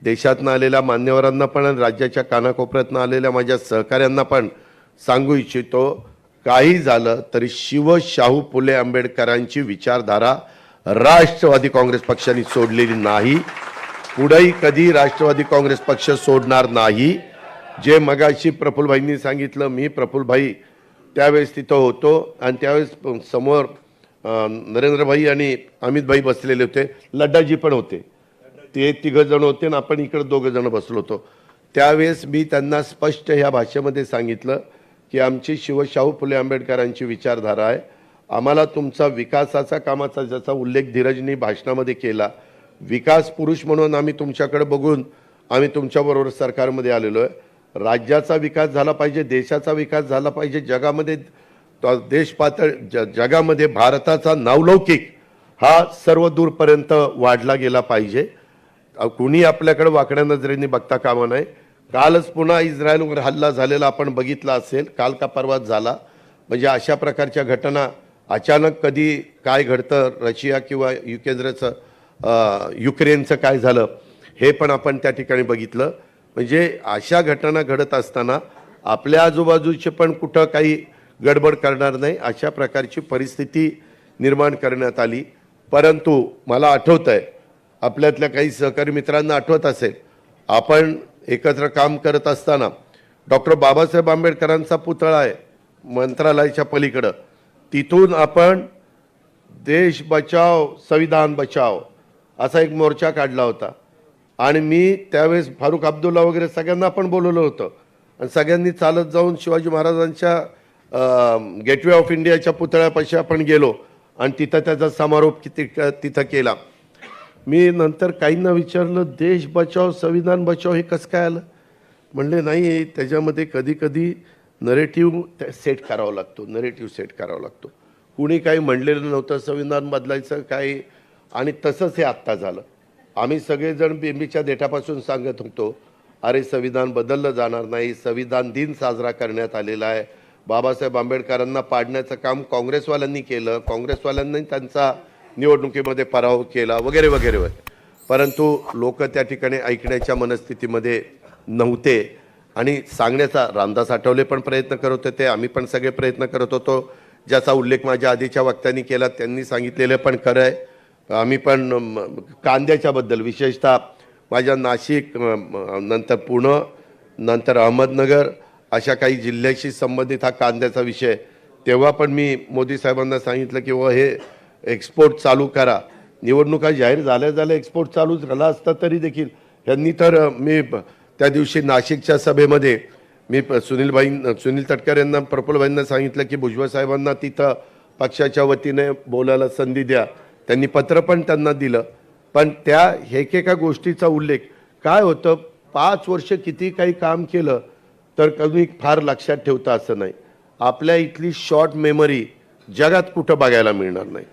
देशातनं आलेल्या मान्यवरांना पण आणि राज्याच्या कानाकोपऱ्यातनं आलेल्या माझ्या सहकाऱ्यांना पण सांगू इच्छितो, काही झालं तरी शाहू फुले आंबेडकरांची विचारधारा राष्ट्रवादी काँग्रेस पक्षाने सोडलेली नाही, पुढेही कधी राष्ट्रवादी काँग्रेस पक्ष सोडणार नाही. जे मगाशी प्रफुल्लभाईंनी सांगितलं, मी प्रफुल्लभाई त्यावेळेस तिथं होतो आणि त्यावेळेस समोर नरेंद्रभाई आणि अमितभाई बसलेले होते, लड्डाजी पण होते, ते तिघजण होते आणि आपण इकडे दोघंजण बसलो होतो. त्यावेळेस मी त्यांना स्पष्ट ह्या भाषेमध्ये सांगितलं की आमची शाहू फुले आंबेडकरांची विचारधारा आहे, आम्हाला तुमचा विकासाचा कामाचा ज्याचा उल्लेख धीरजनी भाषणामध्ये केला, विकास पुरुष म्हणून आम्ही तुमच्याकडे बघून आम्ही तुमच्याबरोबर सरकारमध्ये आलेलो आहे. राज्याचा विकास झाला पाहिजे, देशाचा विकास झाला पाहिजे, जगामध्ये देश जगामध्ये भारताचा नावलौकिक हा सर्व दूरपर्यंत वाढला गेला पाहिजे. कुणी आपल्याकडे वाकड्या नजरेने बघता कामा नये. कालच पुन्हा इस्रायलवर हल्ला झालेला आपण बघितला असेल, काल का परवाच झाला. म्हणजे अशा प्रकारच्या घटना अचानक कधी काय घडतं, रशिया किंवा युक्रेनचं काय झालं हे पण आपण त्या ठिकाणी बघितलं. म्हणजे अशा घटना घडत असताना आपल्या आजूबाजूचे पण कुठं काही गडबड करणार नाही अशा प्रकारची परिस्थिती निर्माण करण्यात आली. परंतु मला आठवत आहे, आपल्यातल्या काही सहकारी मित्रांना आठवत असेल, आपण एकत्र काम करत असताना डॉक्टर बाबासाहेब आंबेडकरांचा पुतळा आहे मंत्रालयाच्या पलीकडं, तिथून आपण देश बचाव संविधान बचाव असा एक मोर्चा काढला होता आणि मी त्यावेळेस फारुख अब्दुल्ला वगैरे सगळ्यांना आपण बोलवलं होतं आणि सगळ्यांनी चालत जाऊन शिवाजी महाराजांच्या गेटवे ऑफ इंडियाच्या पुतळ्यापाशी आपण गेलो आणि तिथं त्याचा समारोप तिथं केला. मी नंतर काहींना विचारलं, देश बचाव संविधान बचाव हे कसं काय आलं? म्हणले नाही, त्याच्यामध्ये कधी कधी नरेटिव्ह सेट करावा लागतो, नरेटिव्ह सेट करावा लागतो. कुणी काही म्हणलेलं नव्हतं संविधान बदलायचं काही, आणि तसंच हे आत्ता झालं. आम्ही सगळेजण बेंबीच्या देठापासून सांगत होतो, अरे संविधान बदललं जाणार नाही, संविधान दिन साजरा करण्यात आलेला आहे, बाबासाहेब आंबेडकरांना पाडण्याचं काम काँग्रेसवाल्यांनी केलं, काँग्रेसवाल्यांनी त्यांचा निवडणुकीमध्ये पराभव केला वगैरे वगैरे वगैरे. परंतु लोक त्या ठिकाणी ऐकण्याच्या मनस्थितीमध्ये नव्हते आणि सांगण्याचा रामदास आठवले पण प्रयत्न करत होते, आम्ही पण सगळे प्रयत्न करत होतो. ज्याचा उल्लेख माझ्या आधीच्या वक्त्यांनी केला त्यांनी सांगितलेलं पण खरं आहे. आम्ही पण कांद्याच्याबद्दल विशेषतः माझ्या नाशिक, नंतर पुणे, नंतर अहमदनगर अशा काही जिल्ह्याशी संबंधित हा कांद्याचा विषय, तेव्हा पण मी मोदी साहेबांना सांगितलं की हे एक्सपोर्ट चालू करा. निवडणुका जाहीर झाल्या एक्सपोर्ट चालू झाला असता तरी देखील यांनी तर, मी त्या दिवशी नाशिकच्या सभेमध्ये मी सुनील तटकरे यांना, प्रफुल्लभाईंना सांगितलं की भुजबळ साहेबांना तिथं पक्षाच्या वतीने बोलायला संधी द्या. त्यांनी पत्र पण त्यांना दिलं. पण त्या एकेका गोष्टीचा उल्लेख काय होतं, 5 वर्ष किती काही काम केलं तर कधी फार लक्षात ठेवता असं नाही. आपल्या इथली शॉर्ट मेमरी जगात कुठं बघायला मिळणार नाही.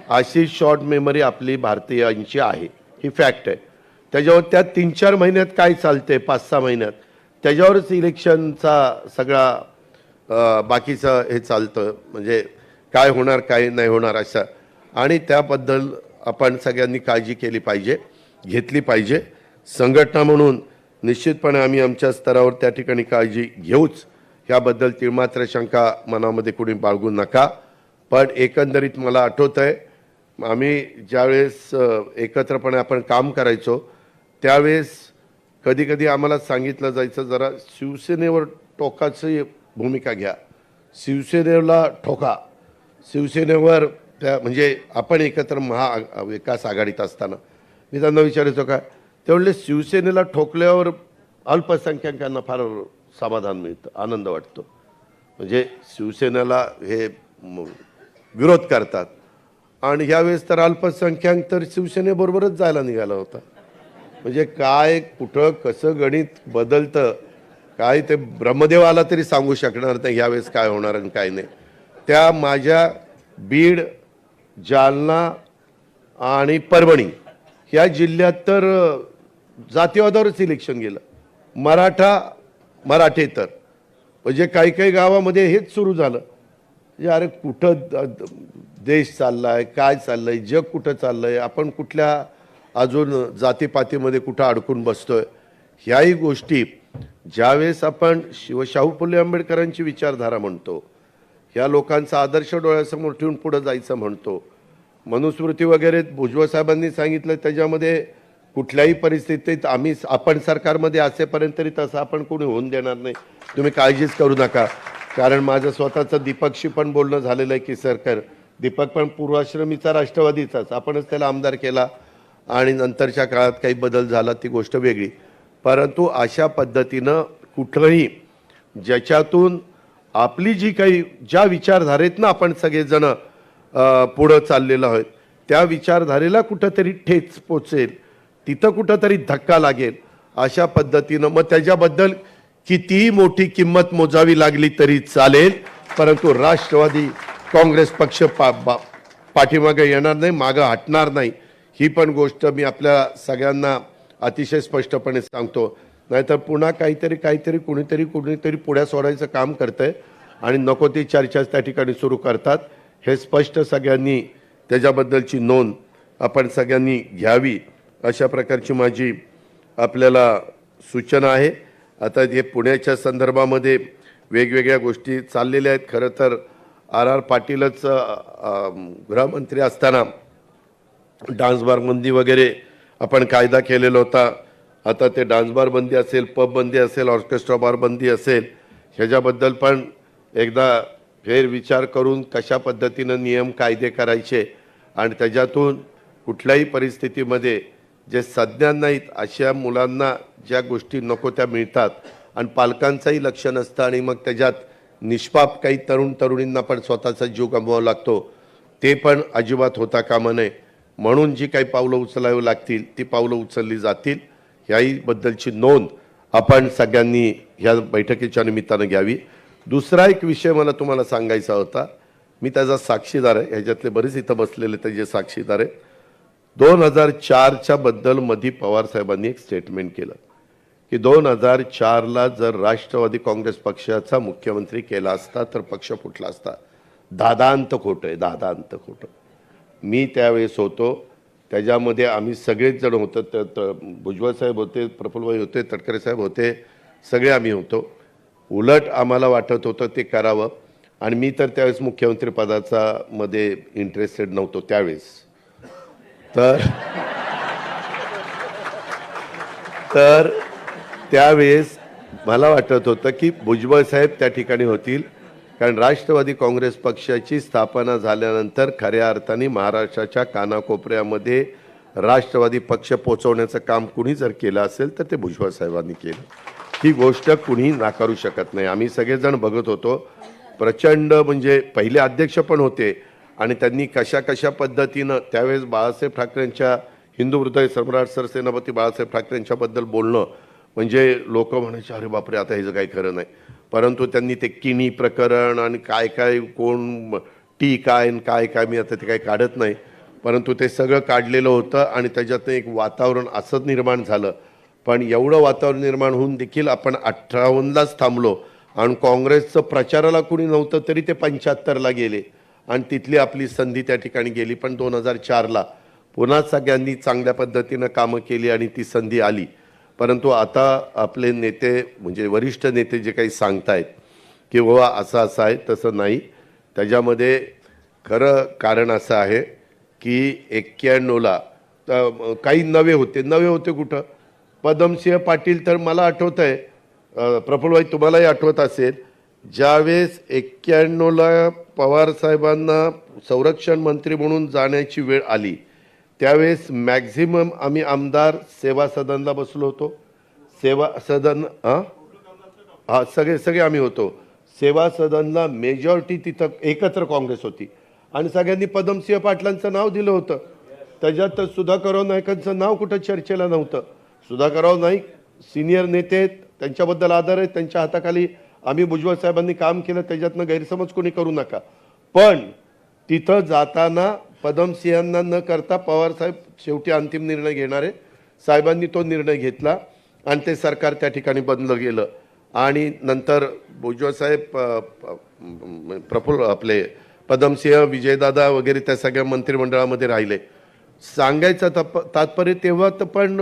अशी शॉर्ट मेमरी आपली भारतीयांची आहे, ही फॅक्ट आहे. त्याच्यावर त्या 3-4 महिन्यात काय चालते, 5-6 महिन्यात त्याच्यावरच इलेक्शनचा सगळा बाकीचं हे चालतं. म्हणजे काय होणार काय नाही होणार असं, आणि त्याबद्दल आपण सगळ्यांनी काळजी केली पाहिजे, घेतली पाहिजे. संघटना म्हणून निश्चितपणे आम्ही आमच्या स्तरावर त्या ठिकाणी काळजी घेऊच, ह्याबद्दल तिळमात्र शंका मनामध्ये कुणी बाळगू नका. पण एकंदरीत मला आठवतं आहे, आम्ही ज्यावेळेस एकत्रपणे आपण काम करायचो त्यावेळेस कधी कधी आम्हाला सांगितलं जायचं, जरा शिवसेनेवर टोकाची भूमिका घ्या, शिवसेनेला ठोका, शिवसेनेवर त्या, म्हणजे आपण एकत्र महाविकास आघाडीत असताना मी त्यांना विचारायचो काय, ते म्हणले शिवसेनेला ठोकल्यावर अल्पसंख्याकांना फार समाधान मिळतं, आनंद वाटतो. म्हणजे शिवसेनेला हे विरोध करतात आणि यावेळेस तर अल्पसंख्याक तर शिवसेनेबरोबरच जायला निघाला होता. म्हणजे काय कुठं कसं गणित बदलतं काय ते ब्रह्मदेव आला तरी सांगू शकणार नाही यावेळेस काय होणार आणि काय नाही. त्या माझ्या बीड, जालना आणि परभणी ह्या जिल्ह्यात तर जातीवादावरच इलेक्शन गेलं. मराठे तर म्हणजे काही काही गावामध्ये हेच सुरू झालं. म्हणजे अरे कुठं देश चाललाय, काय चाललंय, जग कुठं चाललंय, आपण कुठल्या अजून जातीपातीमध्ये कुठं अडकून बसतोय. ह्याही गोष्टी ज्यावेळेस आपण शाहू फुले आंबेडकरांची विचारधारा म्हणतो, ह्या लोकांचा आदर्श डोळ्यासमोर ठेवून पुढे जायचं म्हणतो, मनुस्मृती वगैरे भुजबळ साहेबांनी सांगितलं, त्याच्यामध्ये कुठल्याही परिस्थितीत आपण सरकारमध्ये असेपर्यंत तरी तसं आपण कोणी होऊन देणार नाही, तुम्ही काळजीच करू नका. कारण माझं स्वतःचं दीपकशी पण बोलणं झालेलं आहे की सरकार, दीपक पण पूर्वाश्रमीचा राष्ट्रवादीचाच, आपणच त्याला आमदार केला आणि नंतरच्या काळात काही बदल झाला ती गोष्ट वेगळी. परंतु अशा पद्धतीनं कुठलंही ज्याच्यातून आपली जी काही ज्या विचारधारेतनं आपण सगळेजण पुढं चाललेलो आहोत त्या विचारधारेला कुठंतरी ठेच पोचेल, तिथं कुठंतरी धक्का लागेल, अशा पद्धतीनं मग त्याच्याबद्दल कितीही मोठी किंमत मोजावी लागली तरी चालेल, परंतु राष्ट्रवादी काँग्रेस पक्ष पाठीमागे येणार नाही, मागं हटणार नाही. ही पण गोष्ट मी आपल्या सगळ्यांना अतिशय स्पष्टपणे सांगतो. नाहीतर पुन्हा काहीतरी कुणीतरी पुढ्या सोडायचं काम करतंय आणि नको ती चर्चा त्या ठिकाणी सुरू करतात. हे स्पष्ट सगळ्यांनी त्याच्याबद्दलची नोंद आपण सगळ्यांनी घ्यावी, अशा प्रकारची माझी आपल्याला सूचना आहे. आता हे पुण्याच्या संदर्भामध्ये वेगवेगळ्या गोष्टी चाललेल्या आहेत. खरं तर आर पाटीलच गृहमंत्री असताना डान्स बार बंदी वगैरे आपण कायदा केलेला होता. आता ते डान्स बार बंदी असेल, पब बंदी असेल, ऑर्केस्ट्रा बार बंदी असेल, ह्याच्याबद्दल पण एकदा फेर विचार करून कशा पद्धतीनं नियम कायदे करायचे आणि त्याच्यातून कुठल्याही परिस्थितीमध्ये जे सज्ञान नाहीत अशा मुलांना ज्या गोष्टी नको त्या मिळतात आणि पालकांचंही लक्ष नसतं आणि मग त्याच्यात निष्पाप काही तरुणींना पण स्वतःचा जीव गमवावा लागतो, ते पण अजिबात होता कामा नये. म्हणून जी काही पावलं उचलावी लागतील ती पावलं उचलली जातील, ह्याही बद्दलची नोंद आपण सगळ्यांनी ह्या बैठकीच्या निमित्तानं घ्यावी. दुसरा एक विषय मला तुम्हाला सांगायचा होता, मी त्याचा साक्षीदार आहे, ह्याच्यातले बरेच इथं बसलेले त्याचे साक्षीदार आहे. 2004च्या बद्दल मधी पवार साहेबांनी एक स्टेटमेंट केलं की 2004ला जर राष्ट्रवादी काँग्रेस पक्षाचा मुख्यमंत्री केला असता तर पक्ष फुटला असता. दादांत खोटं आहे, दादांत खोटं. मी त्यावेळेस होतो, त्याच्यामध्ये आम्ही सगळेच जण होतो, भुजबळ साहेब होते, प्रफुल्लभाई होते, तटकरे साहेब होते, सगळे आम्ही होतो. उलट आम्हाला वाटत होतं ते करावं आणि मी तर त्यावेळेस मुख्यमंत्री पदाचा मध्ये इंटरेस्टेड नव्हतो त्यावेळेस. तर त्यावेळेस मला वाटत होतं की भुजबळ साहेब त्या ठिकाणी होतील, कारण राष्ट्रवादी काँग्रेस पक्षाची स्थापना झाल्यानंतर खऱ्या अर्थाने महाराष्ट्राच्या कानाकोपऱ्यामध्ये राष्ट्रवादी पक्ष पोचवण्याचं काम कुणी जर केलं असेल तर ते भुजबळ साहेबांनी केलं. ही गोष्ट कुणीही नाकारू शकत नाही. आम्ही सगळेजण बघत होतो, प्रचंड म्हणजे पहिले अध्यक्ष पण होते आणि त्यांनी कशा पद्धतीनं त्यावेळेस बाळासाहेब ठाकरेंच्या हिंदू हृदय सम्राट सरसेनापती बाळासाहेब ठाकरेंच्याबद्दल बोलणं म्हणजे लोक म्हणायचे अरे बापरे आता ह्याचं काही खरं नाही. परंतु त्यांनी ते किणी प्रकरण आणि काय कोण टी काय मी आता ते काही काढत नाही, परंतु ते सगळं काढलेलं होतं आणि त्याच्यातनं एक वातावरण असं निर्माण झालं. पण एवढं वातावरण निर्माण होऊन देखील आपण 58लाच थांबलो आणि काँग्रेसचं प्रचाराला कुणी नव्हतं तरी ते 75ला गेले आणि तिथली आपली संधी त्या ठिकाणी गेली. पण 2004ला पुन्हा सगळ्यांनी चांगल्या पद्धतीनं कामं केली आणि ती संधी आली. परंतु आता आपले नेते म्हणजे वरिष्ठ नेते जे काही सांगतायत की बाबा असं आहे तसं नाही, त्याच्यामध्ये खरं कारण असं आहे की 91ला काही नवे होते कुठं, पद्मसिंह पाटील तर मला आठवत आहे, प्रफुल्लभाई तुम्हालाही आठवत असेल, ज्यावेळेस 91ला पवार साहेबांना संरक्षण मंत्री म्हणून जाण्याची वेळ आली त्यावेळेस मॅक्झिमम आम्ही आमदार सेवा सदनला बसलो होतो. सेवा सदन हा सगळे सगळे आम्ही होतो. सेवा सदनला मेजॉरिटी तिथं एकत्र काँग्रेस होती आणि सगळ्यांनी पद्मसिंह पाटलांचं नाव दिलं होतं. त्याच्यात सुधाकरराव नाईकांचं नाव कुठं चर्चेला नव्हतं. सुधाकरराव नाईक सिनियर नेते आहेत, त्यांच्याबद्दल आदर आहे, त्यांच्या हाताखाली आम्ही भुजबळ साहेबांनी काम केलं, त्याच्यातनं गैरसमज कोणी करू नका. पण तिथं जाताना पद्मसिंहांना न करता पवारसाहेब शेवटी अंतिम निर्णय घेणारे साहेबांनी तो निर्णय घेतला आणि ते सरकार त्या ठिकाणी बदललं गेलं. आणि नंतर भुजबळ साहेब प्रफुल्ल आपले पद्मसिंह विजयदादा वगैरे त्या सगळ्या मंत्रिमंडळामध्ये राहिले. सांगायचं तात्पर्य तेव्हा तर पण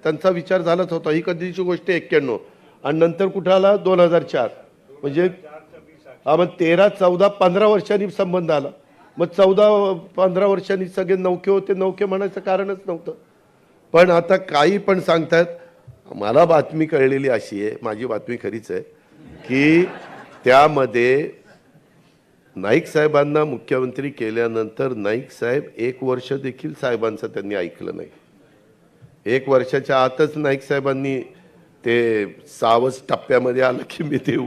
त्यांचा विचार झालाच होता. ही कधीची गोष्ट 91 आणि नंतर कुठं आला 2004. म्हणजे हा मग 13, 14, 15 वर्षांनी संबंध आला. मग 14-15 वर्षांनी सगळे नौके होते. नौके म्हणायचं कारणच नव्हतं. पण आता काही पण सांगतात. मला बातमी कळलेली अशी आहे, माझी बातमी खरीच आहे, की त्यामध्ये नाईक साहेबांना मुख्यमंत्री केल्यानंतर नाईक साहेब 1 वर्ष देखील साहेबांचं त्यांनी ऐकलं नाही. 1 वर्षाच्या आतच नाईक साहेबांनी ते सावज टप्प्यामध्ये आलं की मी ते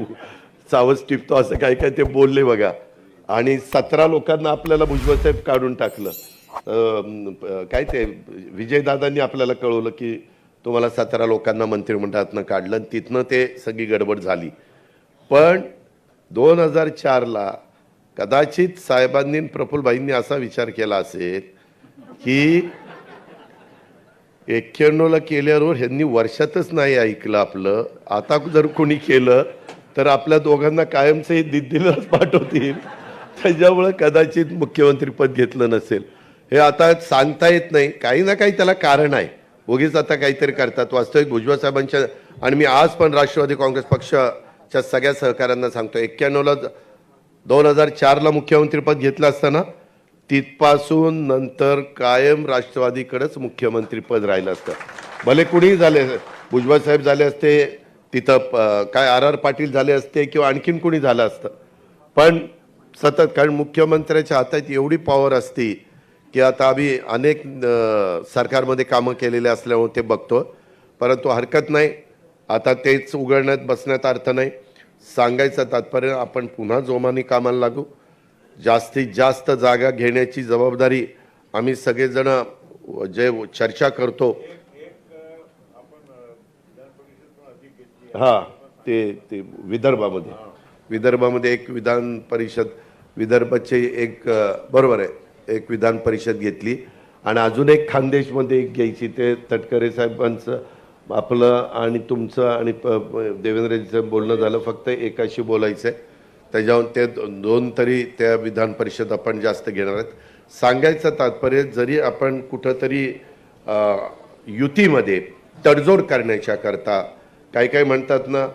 सावज टिपतो असं काय काय ते बोलले बघा. आणि 17 लोकांना आपल्याला भुजबळ साहेब काढून टाकलं. काय ते विजयदादांनी आपल्याला कळवलं की तुम्हाला 17 लोकांना मंत्रिमंडळातनं काढलं आणि तिथनं ते सगळी गडबड झाली. पण 2004ला कदाचित साहेबांनी प्रफुल्लभाईंनी असा विचार केला असेल की 91ला केल्यावर ह्यांनी वर्षातच नाही ऐकलं आपलं, आता जर कोणी केलं तर आपल्या दोघांना कायमचं हे दिल्लीलाच पाठवतील, त्याच्यामुळं कदाचित मुख्यमंत्रीपद घेतलं नसेल. हे आता सांगता येत नाही. काही ना काही त्याला कारण आहे. उगीच आता काहीतरी करतात. वास्तविक भुजबळ साहेबांच्या आणि मी आज पण राष्ट्रवादी काँग्रेस पक्षाच्या सगळ्या सहकाऱ्यांना सांगतो, 91ला 2004ला मुख्यमंत्रीपद घेतलं असताना तिथपासून नंतर कायम राष्ट्रवादीकडेच मुख्यमंत्रीपद राहिलं असतं. भले कुणीही झाले, भुजबळ साहेब झाले असते, तिथं काय RR पाटील झाले असते किंवा आणखीन कुणी झालं असतं. पण सतत, कारण मुख्यमंत्र्याच्या हातात एवढी पॉवर असती की आता आम्ही अनेक सरकारमध्ये कामं केलेले असल्यामुळे ते बघतो. परंतु हरकत नाही, आता तेच उघडण्यात बसण्यात अर्थ नाही. सांगायचं तात्पर्य आपण पुन्हा जोमाने कामाला लागू. जास्तीत जास्त जागा घेण्याची जबाबदारी आम्ही सगळेजण जे चर्चा करतो. हां, ते विदर्भामध्ये एक विधान परिषद, विदर्भाचे एक बरोबर आहे, एक विधान परिषद घेतली आणि अजून एक खानदेशमध्ये एक घ्यायची. ते तटकरे साहेबांचं आपलं आणि तुमचं आणि देवेंद्रजीचं बोलणं झालं. फक्त एकाशी बोलायचं आहे. त्याच्यावर ते 2 तरी त्या विधान परिषद आपण जास्त घेणार आहेत. सांगायचं तात्पर्य, जरी आपण कुठंतरी युतीमध्ये तडजोड करण्याच्या करता काही म्हणतात ना,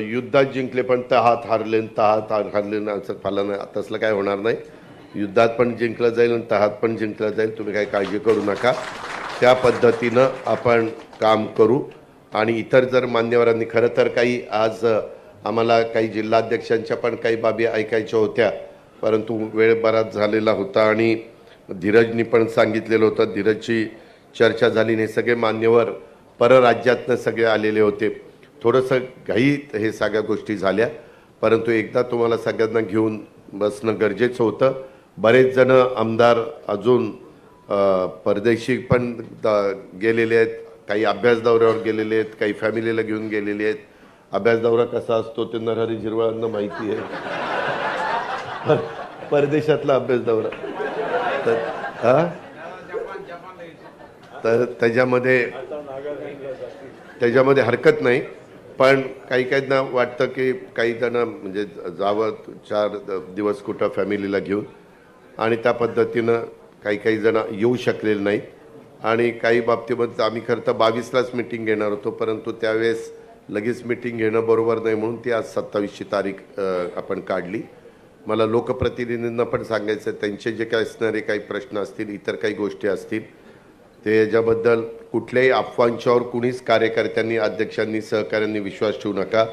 युद्धात जिंकले पण तहात हारले, असं फाला नाही. तसलं काय होणार नाही. युद्धात पण जिंकलं जाईल आणि तहात पण जिंकलं जाईल. तुम्ही काही काळजी करू नका. त्या पद्धतीनं आपण काम करू. आणि इतर जर मान्यवरांनी, खरं तर काही आज आम्हाला काही जिल्हाध्यक्षांच्या पण काही बाबी ऐकायच्या होत्या, परंतु वेळ बराच झालेला होता आणि धीरजनी पण सांगितलेलं होतं, धीरजची चर्चा झाली नाही. सगळे मान्यवर परराज्यातनं सगळे आलेले होते. थोडंसं घाईत हे सगळ्या गोष्टी झाल्या, परंतु एकदा तुम्हाला सगळ्यांना घेऊन बसणं गरजेचं होतं. बरेच जण आमदार अजून परदेशी पण गेलेले आहेत, काही अभ्यास दौऱ्यावर गेलेले आहेत, काही फॅमिलीला घेऊन गेलेले आहेत. अभ्यास दौरा कसा असतो ते नरहरी झिरवाळांना माहिती आहे. परदेशातला अभ्यास दौरा तर त्याच्यामध्ये हरकत नाही. पण काहींना वाटतं की काही जण म्हणजे जावं 4 दिवस कुठं फॅमिलीला घेऊन, आणि त्या पद्धतीनं काही जण येऊ शकलेले नाहीत. आणि काही बाबतीमध्ये आम्ही खरं तर 22लाच मिटिंग घेणार होतो, परंतु त्यावेळेस लगेच मिटिंग घेणं बरोबर नाही म्हणून ती आज 27ची तारीख आपण काढली. मला लोकप्रतिनिधींना पण सांगायचं, त्यांचे जे काही असणारे काही प्रश्न असतील, इतर काही गोष्टी असतील, ते याच्याबद्दल कुठल्याही अफवांच्यावर कुणीच कार्यकर्त्यांनी, अध्यक्षांनी, सहकाऱ्यांनी विश्वास ठेवू नका.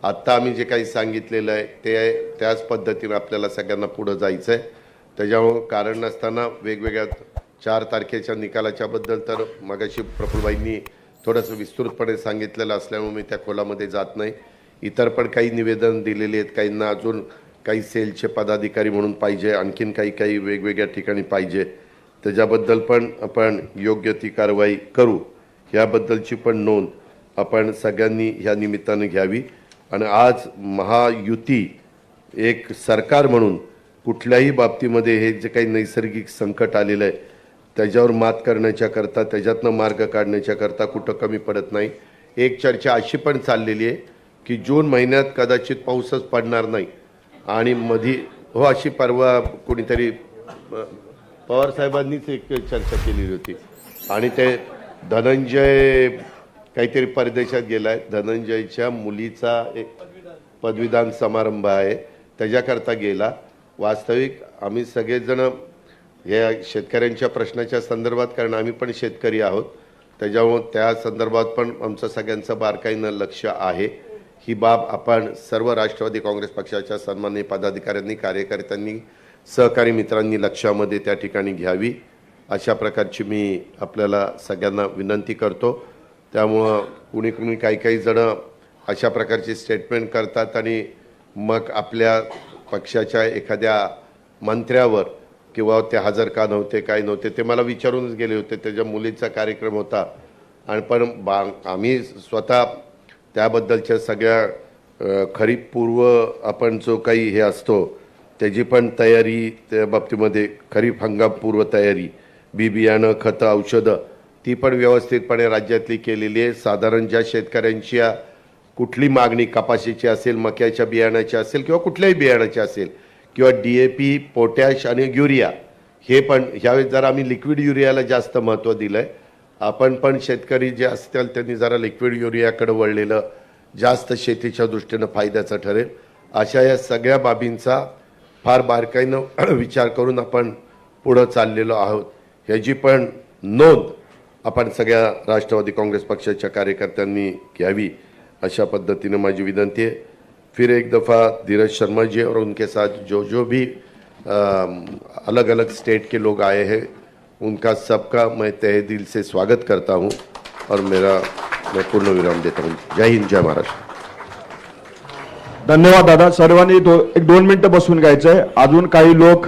आत्ता आम्ही जे काही सांगितलेलं आहे ते त्याच पद्धतीनं आपल्याला सगळ्यांना पुढं जायचं आहे. त्याच्यामुळं कारण नसताना वेगवेगळ्या 4 तारखेच्या निकालाच्या बद्दल तर मगाशी प्रफुल्लभाईंनी थोडंसं विस्तृतपणे सांगितलेलं असल्यामुळे मी त्या खोलामध्ये जात नाही. इतर पण काही निवेदन दिलेले आहेत, काहींना अजून काही सेलचे पदाधिकारी म्हणून पाहिजे, आणखीन काही वेगवेगळ्या ठिकाणी पाहिजे, त्याच्याबद्दल पण आपण योग्य ती कारवाई करू. याबद्दलची पण नोंद आपण सगळ्यांनी ह्या निमित्ताने घ्यावी. आणि आज महायुती एक सरकार म्हणून कुठल्याही बाबतीमध्ये हे जे काही नैसर्गिक संकट आलेलं आहे त्याच्यावर मात करण्याच्या करता, त्याच्यातनं मार्ग काढण्याच्या करता कुठं कमी पडत नाही. एक चर्चा अशी पण चाललेली आहे की जून महिन्यात कदाचित पाऊसच पडणार नाही आणि मधी अशी परवा कोणीतरी पवार साहेबांनीच एक चर्चा केलेली होती आणि ते धनंजय काहीतरी परदेशात गेला आहे, धनंजयच्या मुलीचा एक पदवीदान समारंभ आहे, त्याच्याकरता गेला. वास्तविक आम्ही सगळेजण या शेतकऱ्यांच्या प्रश्नाच्या संदर्भात, कारण आम्ही पण शेतकरी आहोत, त्याच्यामुळे त्या संदर्भात पण आमचं सगळ्यांचं बारकाईनं लक्ष आहे. ही बाब आपण सर्व राष्ट्रवादी काँग्रेस पक्षाच्या सन्माननीय पदाधिकाऱ्यांनी, कार्यकर्त्यांनी, सहकारी मित्रांनी लक्षामध्ये त्या ठिकाणी घ्यावी, अशा प्रकारची मी आपल्याला सगळ्यांना विनंती करतो. त्यामुळं कुणी काही जण अशा प्रकारची स्टेटमेंट करतात आणि मग आपल्या पक्षाच्या एखाद्या मंत्र्यावर किंवा ते हजर का नव्हते, काय नव्हते, ते मला विचारूनच गेले होते. त्याच्या मुलीचा कार्यक्रम होता आणि पण आम्ही स्वतः त्याबद्दलच्या सगळ्या खरीपपूर्व आपण जो काही हे असतो त्याची पण तयारी, त्या बाबतीमध्ये खरीप हंगामपूर्व तयारी, बियाणं, खतं, औषधं, ती पण व्यवस्थितपणे राज्यातली केलेली आहे. साधारण ज्या शेतकऱ्यांची कुठली मागणी कपाशीची असेल, मक्याच्या बियाण्याची असेल किंवा कुठल्याही बियाण्याची असेल, किंवा DAP, पोटॅश आणि युरिया, हे पण ह्यावेळेस जरा आम्ही लिक्विड युरियाला जास्त महत्त्व दिलं आहे. आपण पण शेतकरी जे असतील त्यांनी जरा लिक्विड युरियाकडे वळलेलं जास्त शेतीच्या दृष्टीनं फायद्याचं ठरेल. अशा या सगळ्या बाबींचा फार बारकाईनं विचार करून आपण पुढं चाललेलो आहोत. ह्याची पण नोंद आपण सगळ्या राष्ट्रवादी काँग्रेस पक्षाच्या कार्यकर्त्यांनी घ्यावी, अशा पद्धतीने माझी विनंती है. फिर एक दफ़ा धीरज शर्मा जी और उनके साथ जो भी अलग अलग स्टेट के लोग आए हैं उनका सबका मैं तहे दिल से स्वागत करता हूं और मैं पूर्ण विराम देता हूं. जय हिंद, जय महाराष्ट्र. धन्यवाद दादा. सर्वांनी एक 2 मिनिटं बसून घ्यायचंय. अजून काही लोक